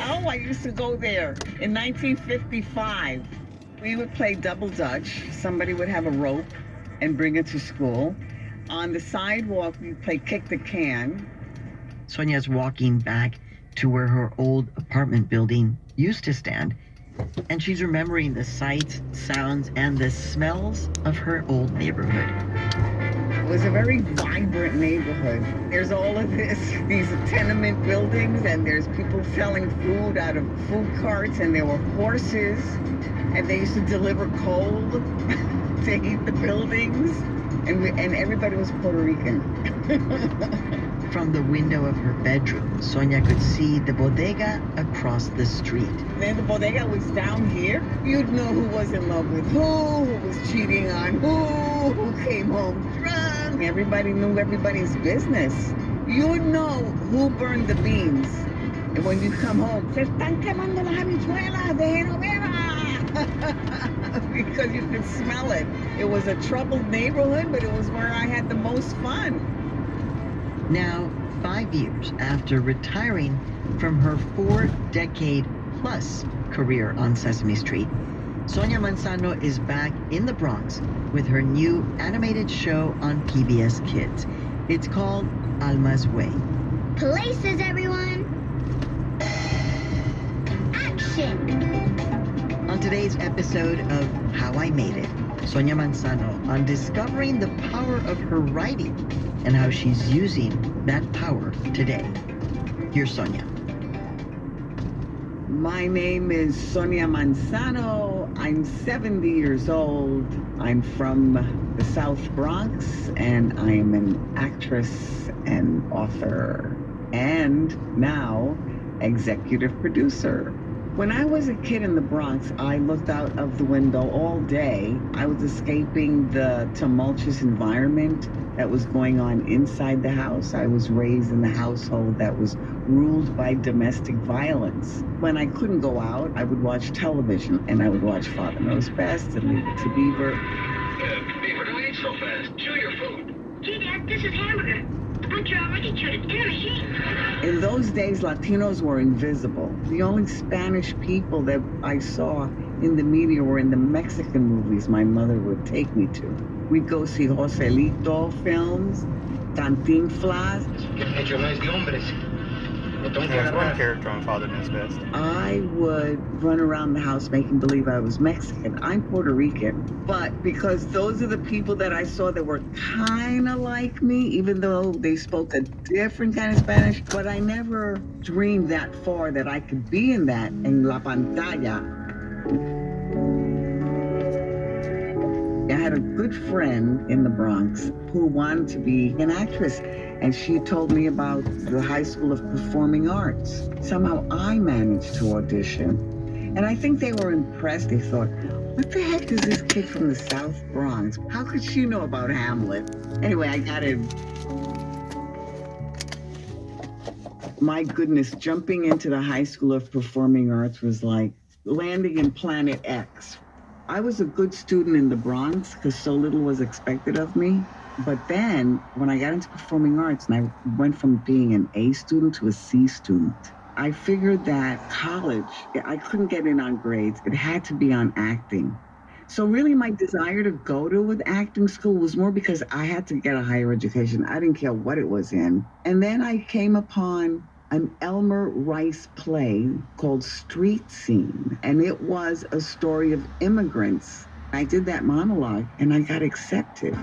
Oh, I used to go there in 1955. We would play double dutch. Somebody would have a rope and bring it to school. On the sidewalk, we'd play kick the can. Sonia's walking back to where her old apartment building used to stand, and she's remembering the sights, sounds, and the smells of her old neighborhood. It was a very vibrant neighborhood. There's all of these tenement buildings, and there's people selling food out of food carts, and there were horses, and they used to deliver coal to heat the buildings, and everybody was Puerto Rican. From the window of her bedroom, Sonia could see the bodega across the street. Then the bodega was down here. You'd know who was in love with who was cheating on who came home drunk. Everybody knew everybody's business. You'd know who burned the beans. And when you come home, se están quemando las habichuelas de Genoveva. Because you could smell it. It was a troubled neighborhood, but it was where I had the most fun. Now, 5 years after retiring from her 4-decade-plus career on Sesame Street, Sonia Mansono is back in the Bronx with her new animated show on PBS Kids. It's called Alma's Way. Places, everyone! Action! On today's episode of How I Made It, Sonia Mansono on discovering the power of her writing and how she's using that power today. Here's Sonia. My name is Sonia Mansono. I'm 70 years old. I'm from the South Bronx, and I am an actress and author, and now executive producer. When I was a kid in the Bronx, I looked out of the window all day. I was escaping the tumultuous environment that was going on inside the house. I was raised in a household that was ruled by domestic violence. When I couldn't go out, I would watch television, and I would watch Father Knows Best and Leave It to Beaver. Beaver, don't eat so fast. Chew your food. Gee, Dad, this is hamburger. The butcher already chewed it in a machine. In those days, Latinos were invisible. The only Spanish people that I saw in the media were in the Mexican movies my mother would take me to. We'd go see Joselito films, Cantinflas. There's one character on Father Knows Best. I would run around the house making believe I was Mexican. I'm Puerto Rican, but because those are the people that I saw that were kind of like me, even though they spoke a different kind of Spanish, but I never dreamed that far that I could be in that, en la pantalla. I had a good friend in the Bronx who wanted to be an actress, and she told me about the High School of Performing Arts. Somehow I managed to audition, and I think they were impressed. They thought, what the heck is this kid from the South Bronx? How could she know about Hamlet? Anyway, I got in. My goodness, jumping into the High School of Performing Arts was like landing in Planet X. I was a good student in the Bronx because so little was expected of me. But then when I got into performing arts and I went from being an A student to a C student, I figured that college, I couldn't get in on grades. It had to be on acting. So really my desire to go to an acting school was more because I had to get a higher education. I didn't care what it was in. And then I came upon an Elmer Rice play called Street Scene, and it was a story of immigrants. I did that monologue, and I got accepted.